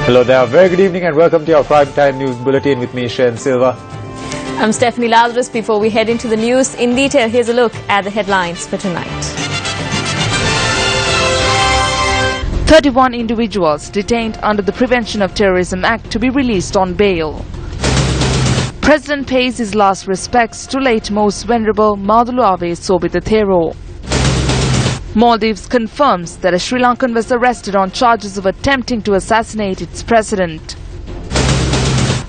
Hello there, very good evening and welcome to your Prime Time News Bulletin with me, Shen Silva. I'm Stephanie Lazarus. Before we head into the news in detail, here's a look at the headlines for tonight. 31 individuals detained under the Prevention of Terrorism Act to be released on bail. President pays his last respects to late Most Venerable Madhuluave Sobhitathero. Maldives confirms that a Sri Lankan was arrested on charges of attempting to assassinate its president.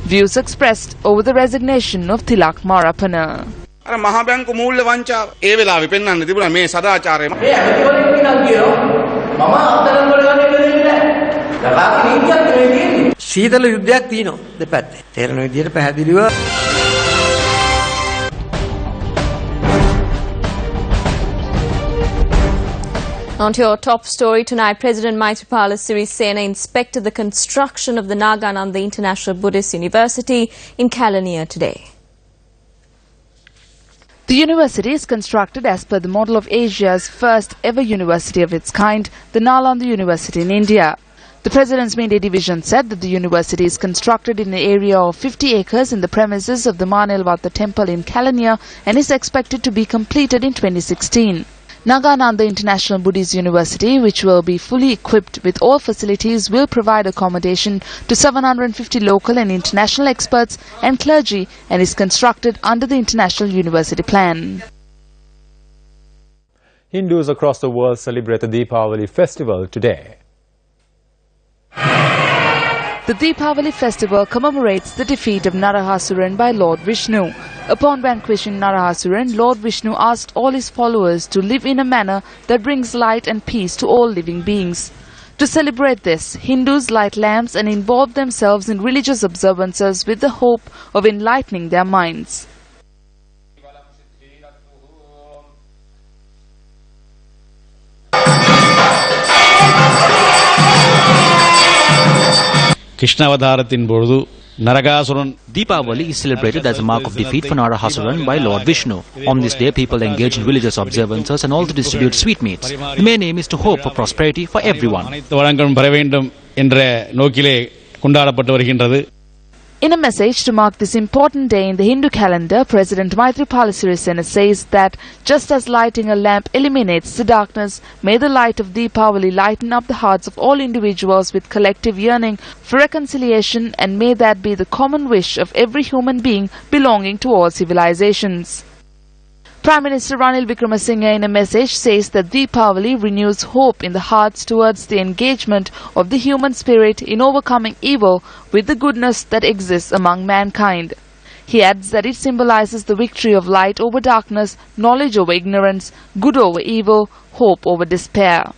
Views expressed over the resignation of Tilak Marapana. අර මහා බැංකු මූල්‍ය වංචාව ඒ වෙලාවේ පෙන්වන්න තිබුණා මේ සදාචාරය. මේ ඇමතිවරයෙක් කියනවා මම අත්දැකීම් වල ගන්න දෙන්නේ නැහැ. ලබාගේ නීතියක් නෙවෙයි තියෙන්නේ. සීතල යුද්ධයක් තියෙනවා දෙපැත්තේ. තේරෙන විදිහට පැහැදිලිව On to your top story tonight, President Maithripala Sirisena inspected the construction of the Nagananda International Buddhist University in Kalaniya today. The university is constructed as per the model of Asia's first ever university of its kind, the Nalanda University in India. The President's Media Division said that the university is constructed in an area of 50 acres in the premises of the Manelwata Temple in Kalaniya and is expected to be completed in 2016. Nagananda International Buddhist University, which will be fully equipped with all facilities, will provide accommodation to 750 local and international experts and clergy and is constructed under the International University Plan. Hindus across the world celebrate the Deepavali festival today. The Deepavali festival commemorates the defeat of Narahasuran by Lord Vishnu. Upon vanquishing Narahasuran, Lord Vishnu asked all his followers to live in a manner that brings light and peace to all living beings. To celebrate this, Hindus light lamps and involve themselves in religious observances with the hope of enlightening their minds. Deepavali is celebrated as a mark of defeat for Narahasuran by Lord Vishnu. On this day, people engage in religious observances and also distribute sweetmeats. The main aim is to hope for prosperity for everyone. In a message to mark this important day in the Hindu calendar, President Maithripala Sirisena says that just as lighting a lamp eliminates the darkness, may the light of Deepavali lighten up the hearts of all individuals with collective yearning for reconciliation, and may that be the common wish of every human being belonging to all civilizations. Prime Minister Ranil Wickremesinghe in a message says that Deepavali renews hope in the hearts towards the engagement of the human spirit in overcoming evil with the goodness that exists among mankind. He adds that it symbolizes the victory of light over darkness, knowledge over ignorance, good over evil, hope over despair.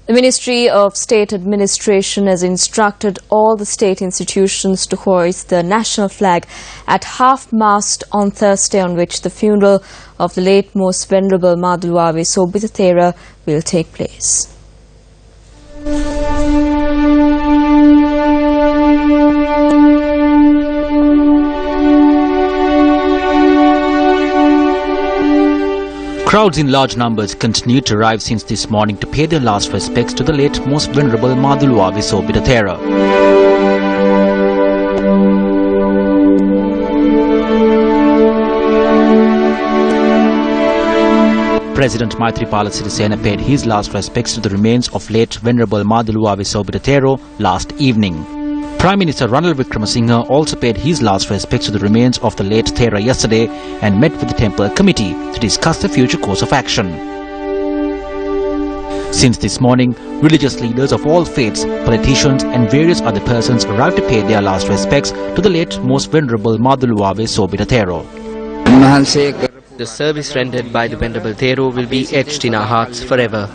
The Ministry of State Administration has instructed all the state institutions to hoist the national flag at half-mast on Thursday, on which the funeral of the late Most Venerable Madhuluave Sobhitathero will take place. Crowds in large numbers continued to arrive since this morning to pay their last respects to the late Most Venerable Madhuluave Sobhitathero. President Maithripala Sirisena paid his last respects to the remains of late Venerable Madhuluave Sobhitathero last evening. Prime Minister Ranil Wickremesinghe also paid his last respects to the remains of the late Thera yesterday and met with the temple committee to discuss the future course of action. Since this morning, religious leaders of all faiths, politicians and various other persons arrived to pay their last respects to the late Most Venerable Madhuluave Sobhitathero. The service rendered by the Venerable Thero will be etched in our hearts forever.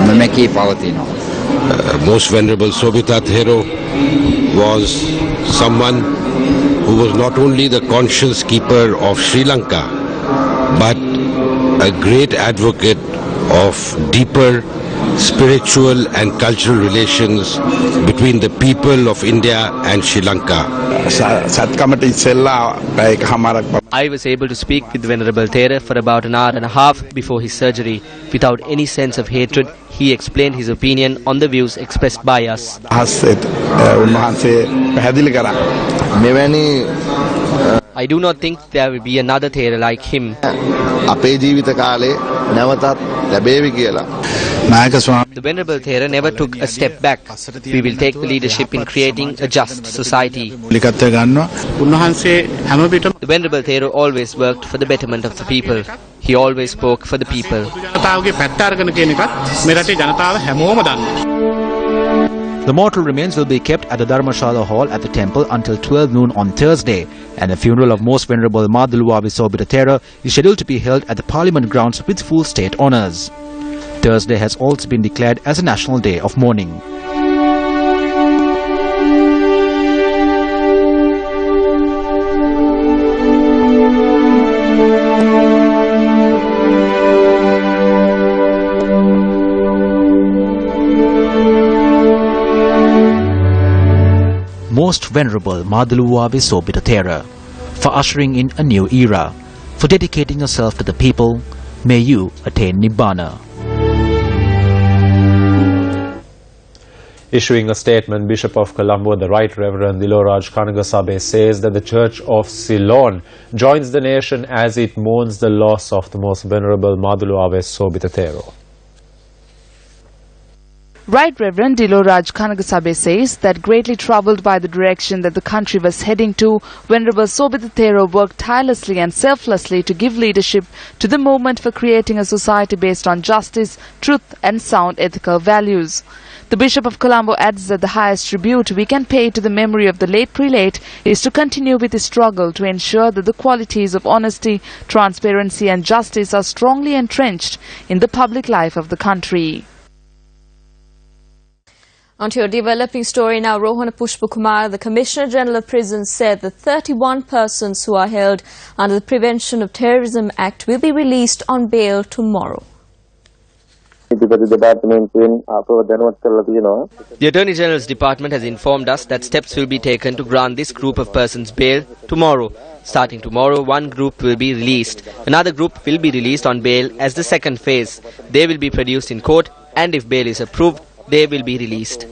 Most Venerable Sobhitathero was someone who was not only the conscience keeper of Sri Lanka, but a great advocate of deeper spiritual and cultural relations between the people of India and Sri Lanka. I was able to speak with Venerable Thera for about an hour and a half before his surgery. Without any sense of hatred, He explained his opinion on the views expressed by us. I do not think there will be another Thera like him. The Venerable Thera never took a step back. We will take the leadership in creating a just society. The Venerable Thera always worked for the betterment of the people. He always spoke for the people. The mortal remains will be kept at the Dharmashala Hall at the temple until 12 noon on Thursday, and the funeral of Most Venerable Madhuluwa Visobhita Thera is scheduled to be held at the Parliament grounds with full state honours. Thursday has also been declared as a national day of mourning. Most Venerable Madhuluwa Visobhita Thera, for ushering in a new era, for dedicating yourself to the people, may you attain Nibbana. Issuing a statement, Bishop of Colombo, the Right Reverend Diloraj Kanagasabhe, says that the Church of Ceylon joins the nation as it mourns the loss of the Most Venerable Madhuluwa Visobhita Thera. Right Reverend Diloraj Kanagasabhe says that greatly troubled by the direction that the country was heading to, Venerable Sobhita Thera worked tirelessly and selflessly to give leadership to the movement for creating a society based on justice, truth and sound ethical values. The Bishop of Colombo adds that the highest tribute we can pay to the memory of the late prelate is to continue with his struggle to ensure that the qualities of honesty, transparency and justice are strongly entrenched in the public life of the country. On to your developing story now, Rohana Pushpakumar, the Commissioner General of Prisons, said that 31 persons who are held under the Prevention of Terrorism Act will be released on bail tomorrow. The Attorney General's Department has informed us that steps will be taken to grant this group of persons bail tomorrow. Starting tomorrow, one group will be released. Another group will be released on bail as the second phase. They will be produced in court, and if bail is approved, they will be released.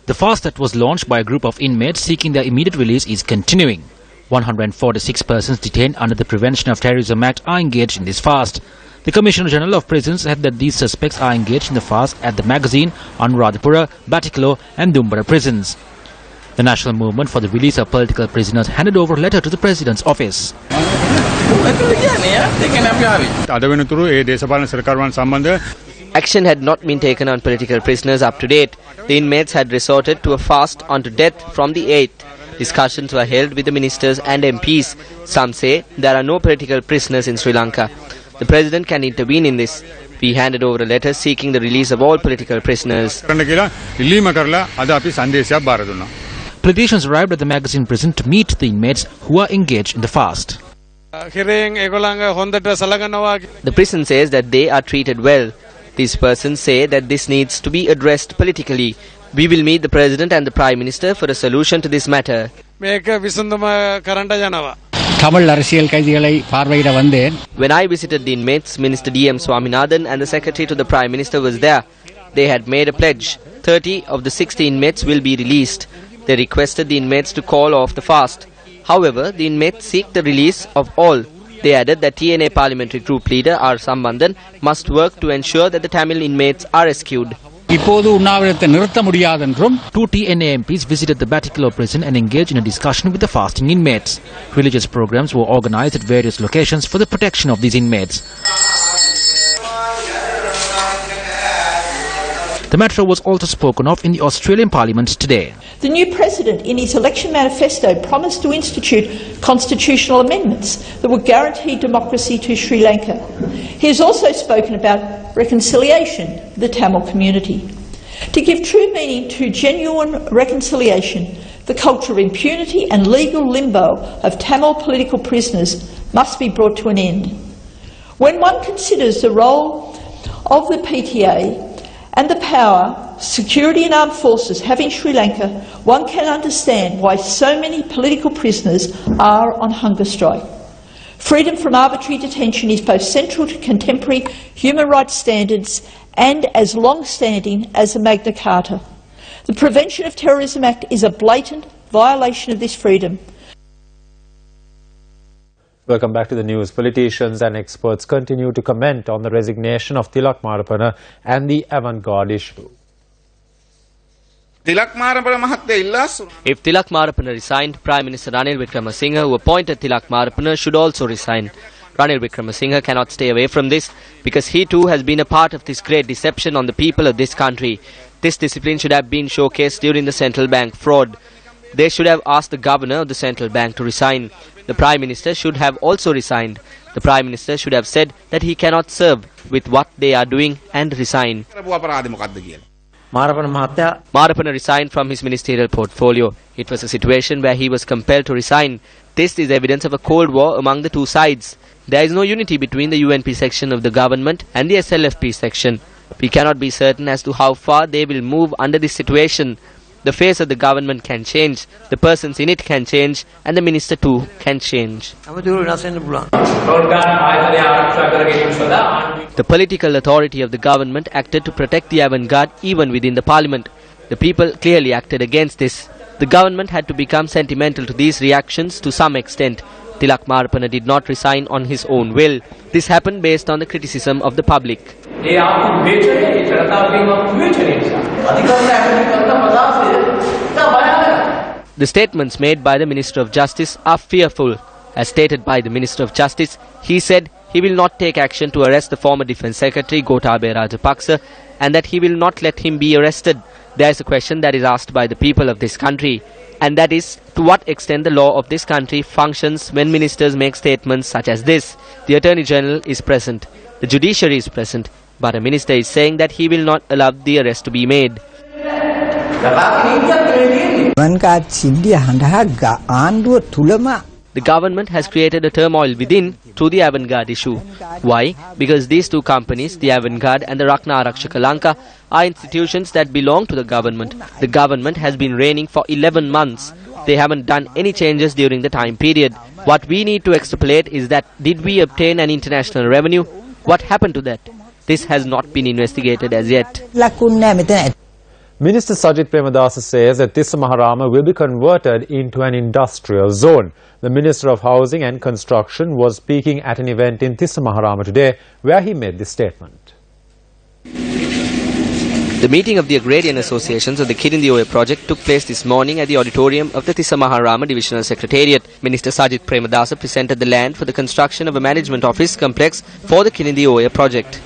The fast that was launched by a group of inmates seeking their immediate release is continuing. 146 persons detained under the Prevention of Terrorism Act are engaged in this fast. The Commissioner General of Prisons said that these suspects are engaged in the fast at the Magazine, Anuradhapura, Batticaloa and Dumbara prisons. The National Movement for the Release of Political Prisoners handed over a letter to the President's office. Action had not been taken on political prisoners up to date. The inmates had resorted to a fast unto death from the 8th. Discussions were held with the ministers and MPs. Some say there are no political prisoners in Sri Lanka. The President can intervene in this. We handed over a letter seeking the release of all political prisoners. Politicians arrived at the Magazine prison to meet the inmates who are engaged in the fast. The prison says that they are treated well. These persons say that this needs to be addressed politically. We will meet the President and the Prime Minister for a solution to this matter. When I visited the inmates, Minister D.M. Swaminathan and the Secretary to the Prime Minister was there. They had made a pledge. 30 of the 60 inmates will be released. They requested the inmates to call off the fast. However, the inmates seek the release of all. They added that TNA Parliamentary Group Leader R. Sambandhan must work to ensure that the Tamil inmates are rescued. 2 TNA MPs visited the Batticaloa prison and engaged in a discussion with the fasting inmates. Religious programs were organized at various locations for the protection of these inmates. The matter was also spoken of in the Australian Parliament today. The new President, in his election manifesto, promised to institute constitutional amendments that would guarantee democracy to Sri Lanka. He has also spoken about reconciliation with the Tamil community. To give true meaning to genuine reconciliation, the culture of impunity and legal limbo of Tamil political prisoners must be brought to an end. When one considers the role of the PTA and the power security and armed forces have in Sri Lanka, one can understand why so many political prisoners are on hunger strike. Freedom from arbitrary detention is both central to contemporary human rights standards and as long-standing as the Magna Carta. The Prevention of Terrorism Act is a blatant violation of this freedom. Welcome back to the news. Politicians and experts continue to comment on the resignation of Tilak Marapana and the avant-garde issue. If Tilak Marapana resigned, Prime Minister Ranil Wickremesinghe, who appointed Tilak Marapana, should also resign. Ranil Wickremesinghe cannot stay away from this because he too has been a part of this great deception on the people of this country. This discipline should have been showcased during the central bank fraud. They should have asked the governor of the central bank to resign. The Prime Minister should have also resigned. The Prime Minister should have said that he cannot serve with what they are doing and resign. Marapana resigned from his ministerial portfolio. It was a situation where he was compelled to resign. This is evidence of a cold war among the two sides. There is no unity between the UNP section of the government and the SLFP section. We cannot be certain as to how far they will move under this situation. The face of the government can change, the persons in it can change, and the minister too can change. The political authority of the government acted to protect the avant-garde even within the parliament. The people clearly acted against this. The government had to become sentimental to these reactions to some extent. Tilak Marapana did not resign on his own will. This happened based on the criticism of the public. The statements made by the Minister of Justice are fearful. As stated by the Minister of Justice, he said he will not take action to arrest the former Defence Secretary Gotabaya Rajapaksa and that he will not let him be arrested. There is a question that is asked by the people of this country, and that is to what extent the law of this country functions when ministers make statements such as this. The Attorney General is present, the judiciary is present, but a minister is saying that he will not allow the arrest to be made. The government has created a turmoil within through the avant-garde issue. Why? Because these two companies, the avant-garde and the Rakna Arakshaka Lanka, are institutions that belong to the government. The government has been reigning for 11 months. They haven't done any changes during the time period. What we need to extrapolate is that did we obtain an international revenue? What happened to that? This has not been investigated as yet. Minister Sajith Premadasa says that Tissa Maharama will be converted into an industrial zone. The Minister of Housing and Construction was speaking at an event in Tissa Maharama today where he made this statement. The meeting of the agrarian associations of the Kirindioya project took place this morning at the auditorium of the Tissa Maharama Divisional Secretariat. Minister Sajith Premadasa presented the land for the construction of a management office complex for the Kirindioya project.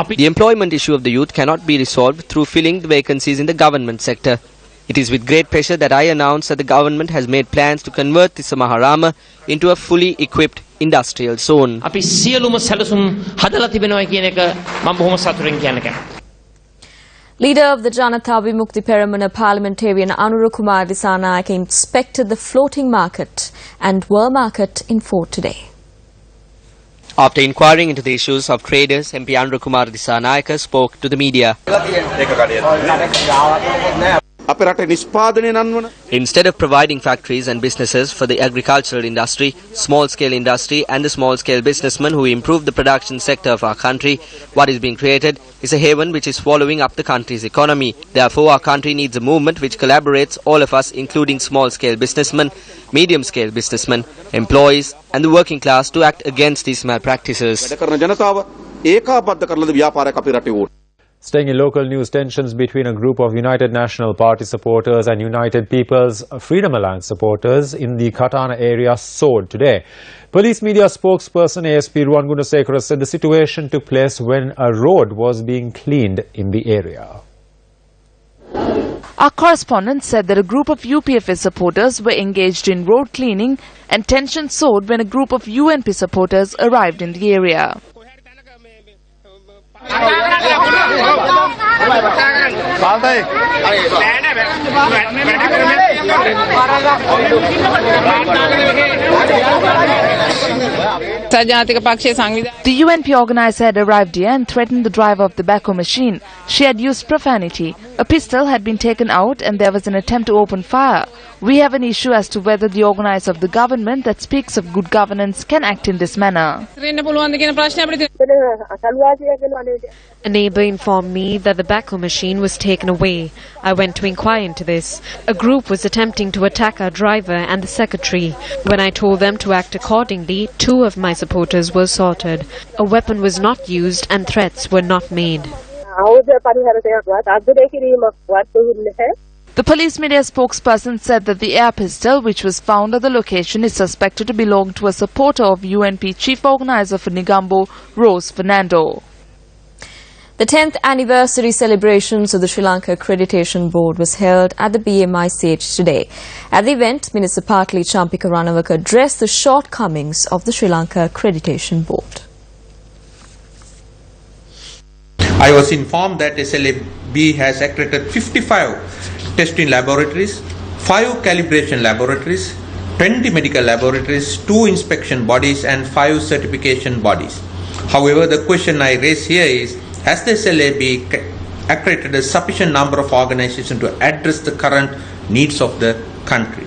The employment issue of the youth cannot be resolved through filling the vacancies in the government sector. It is with great pressure that I announce that the government has made plans to convert Tissa Maharama into a fully equipped industrial zone. Leader of the Janata Vimukti Peramana parliamentarian Anura Kumar Dissanayake inspected the floating market and world market in Fort today. After inquiring into the issues of traders, MP Anura Kumar Dissanayake spoke to the media. Instead of providing factories and businesses for the agricultural industry, small-scale industry and the small-scale businessmen who improve the production sector of our country, what is being created is a haven which is swallowing up the country's economy. Therefore, our country needs a movement which collaborates all of us, including small-scale businessmen, medium-scale businessmen, employees and the working class to act against these malpractices. Staying in local news, tensions between a group of United National Party supporters and United People's Freedom Alliance supporters in the Katana area soared today. Police media spokesperson ASP Ruwan Gunasekara said the situation took place when a road was being cleaned in the area. Our correspondent said that a group of UPFS supporters were engaged in road cleaning and tension soared when a group of UNP supporters arrived in the area. The UNP organizer had arrived here and threatened the driver of the backhoe machine. She had used profanity. A pistol had been taken out and there was an attempt to open fire. We have an issue as to whether the organizer of the government that speaks of good governance can act in this manner. A neighbour informed me that the backhoe machine was taken away. I went to inquire into this. A group was attempting to attack our driver and the secretary. When I told them to act accordingly, 2 of my supporters were assaulted. A weapon was not used and threats were not made. The police media spokesperson said that the air pistol, which was found at the location, is suspected to belong to a supporter of UNP chief organizer for Negombo, Rose Fernando. The 10th anniversary celebrations of the Sri Lanka Accreditation Board was held at the BMICH today. At the event, Minister Partli Champika Ranawaka addressed the shortcomings of the Sri Lanka Accreditation Board. I was informed that SLAB has accredited 55 testing laboratories, 5 calibration laboratories, 20 medical laboratories, 2 inspection bodies and 5 certification bodies. However, the question I raise here is, has the SLAB accredited a sufficient number of organizations to address the current needs of the country?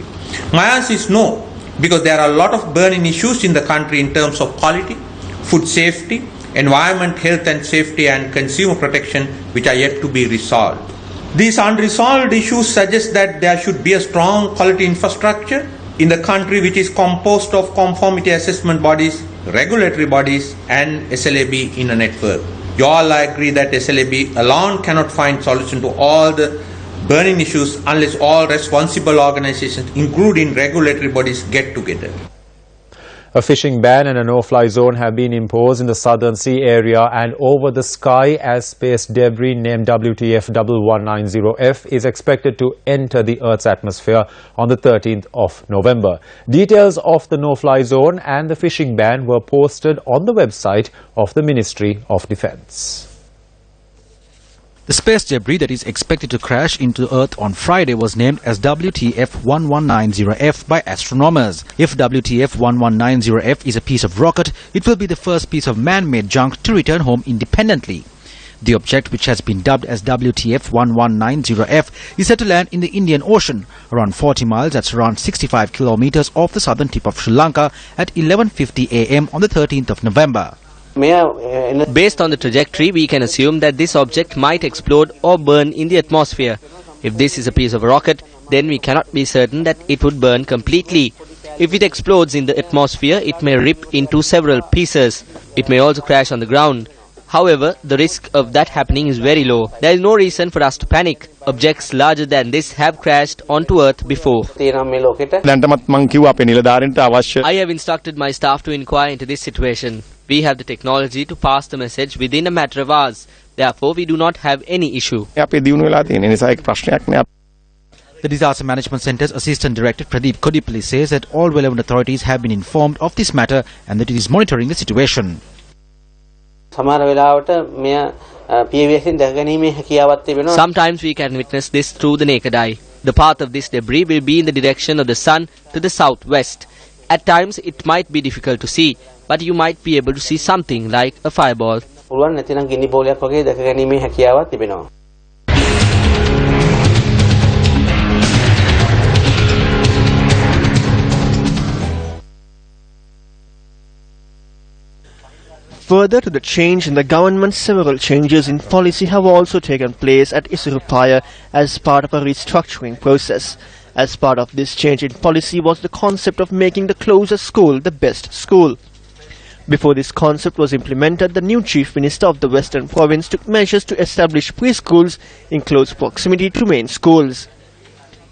My answer is no, because there are a lot of burning issues in the country in terms of quality, food safety, environment, health and safety and consumer protection, which are yet to be resolved. These unresolved issues suggest that there should be a strong quality infrastructure in the country which is composed of conformity assessment bodies, regulatory bodies and SLAB in a network. You all agree that SLAB alone cannot find solution to all the burning issues unless all responsible organizations, including regulatory bodies, get together. A fishing ban and a no-fly zone have been imposed in the southern sea area and over the sky as space debris named WTF-1190F is expected to enter the Earth's atmosphere on the 13th of November. Details of the no-fly zone and the fishing ban were posted on the website of the Ministry of Defence. The space debris that is expected to crash into Earth on Friday was named as WTF-1190F by astronomers. If WTF-1190F is a piece of rocket, it will be the first piece of man-made junk to return home independently. The object, which has been dubbed as WTF-1190F, is set to land in the Indian Ocean, around 40 miles, that's around 65 kilometers off the southern tip of Sri Lanka at 11:50 a.m. on the 13th of November. Based on the trajectory, we can assume that this object might explode or burn in the atmosphere. If this is a piece of a rocket, then we cannot be certain that it would burn completely. If it explodes in the atmosphere, it may rip into several pieces. It may also crash on the ground. However, the risk of that happening is very low. There is no reason for us to panic. Objects larger than this have crashed onto Earth before. I have instructed my staff to inquire into this situation. We have the technology to pass the message within a matter of hours. Therefore, we do not have any issue. The Disaster Management Centre's Assistant Director Pradeep Kodipalli says that all relevant authorities have been informed of this matter and that it is monitoring the situation. Sometimes we can witness this through the naked eye. The path of this debris will be in the direction of the sun to the southwest. At times it might be difficult to see, but you might be able to see something like a fireball. Further to the change in the government, several changes in policy have also taken place at Isurupaya as part of a restructuring process. As part of this change in policy was the concept of making the closest school the best school. Before this concept was implemented, the new Chief Minister of the Western Province took measures to establish preschools in close proximity to main schools.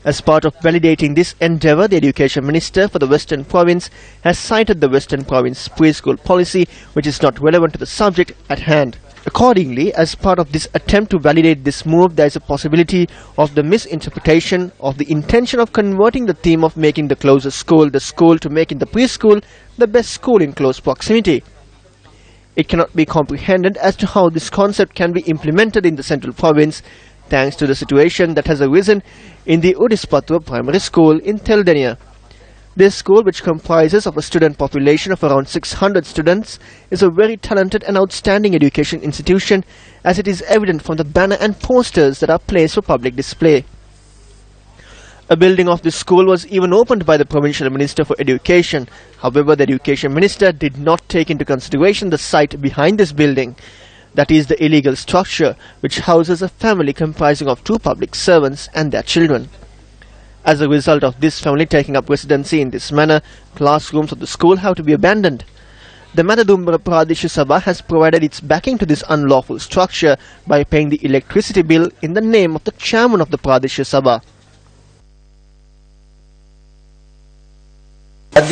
As part of validating this endeavour, the Education Minister for the Western Province has cited the Western Province preschool policy, which is not relevant to the subject at hand. Accordingly, as part of this attempt to validate this move, there is a possibility of the misinterpretation of the intention of converting the theme of making the closest school the school to making the preschool the best school in close proximity. It cannot be comprehended as to how this concept can be implemented in the Central Province, thanks to the situation that has arisen in the Udispatwa Primary School in Teldenia. This school, which comprises of a student population of around 600 students, is a very talented and outstanding education institution, as it is evident from the banner and posters that are placed for public display. A building of this school was even opened by the Provincial Minister for Education. However, the Education Minister did not take into consideration the site behind this building. That is the illegal structure, which houses a family comprising of 2 public servants and their children. As a result of this family taking up residency in this manner, classrooms of the school have to be abandoned. The Matadumbara Pradesh Sabha has provided its backing to this unlawful structure by paying the electricity bill in the name of the chairman of the Pradesh Sabha. This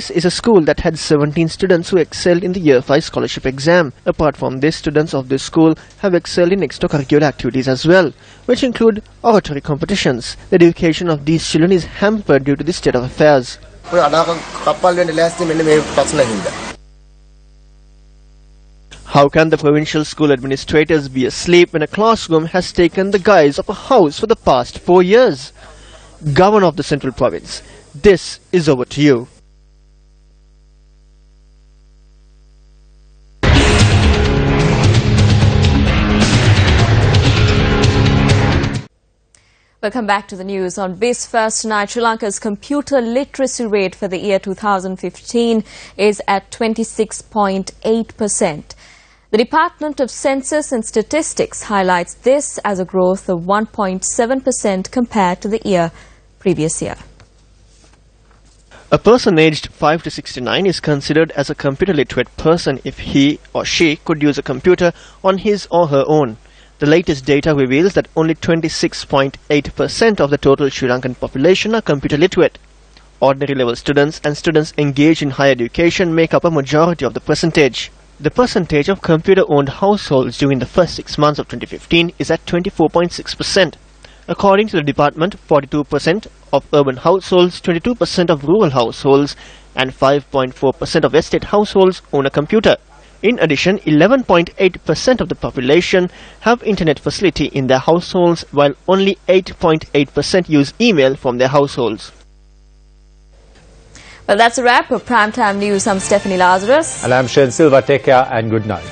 is a school that had 17 students who excelled in the Year 5 scholarship exam. Apart from this, students of this school have excelled in extracurricular activities as well, which include oratory competitions. The education of these children is hampered due to this state of affairs. How can the provincial school administrators be asleep when a classroom has taken the guise of a house for the past 4 years? Governor of the Central Province, this is over to you. Welcome back to the news. On Newsfirst tonight, Sri Lanka's computer literacy rate for the year 2015 is at 26.8%. The Department of Census and Statistics highlights this as a growth of 1.7% compared to the previous year. A person aged 5 to 69 is considered as a computer literate person if he or she could use a computer on his or her own. The latest data reveals that only 26.8% of the total Sri Lankan population are computer literate. Ordinary level students and students engaged in higher education make up a majority of the percentage. The percentage of computer-owned households during the first 6 months of 2015 is at 24.6%. According to the department, 42% of urban households, 22% of rural households, and 5.4% of estate households own a computer. In addition, 11.8% of the population have internet facility in their households, while only 8.8% use email from their households. Well, that's a wrap of Primetime News. I'm Stephanie Lazarus. And I'm Shane Silva. Take care and good night.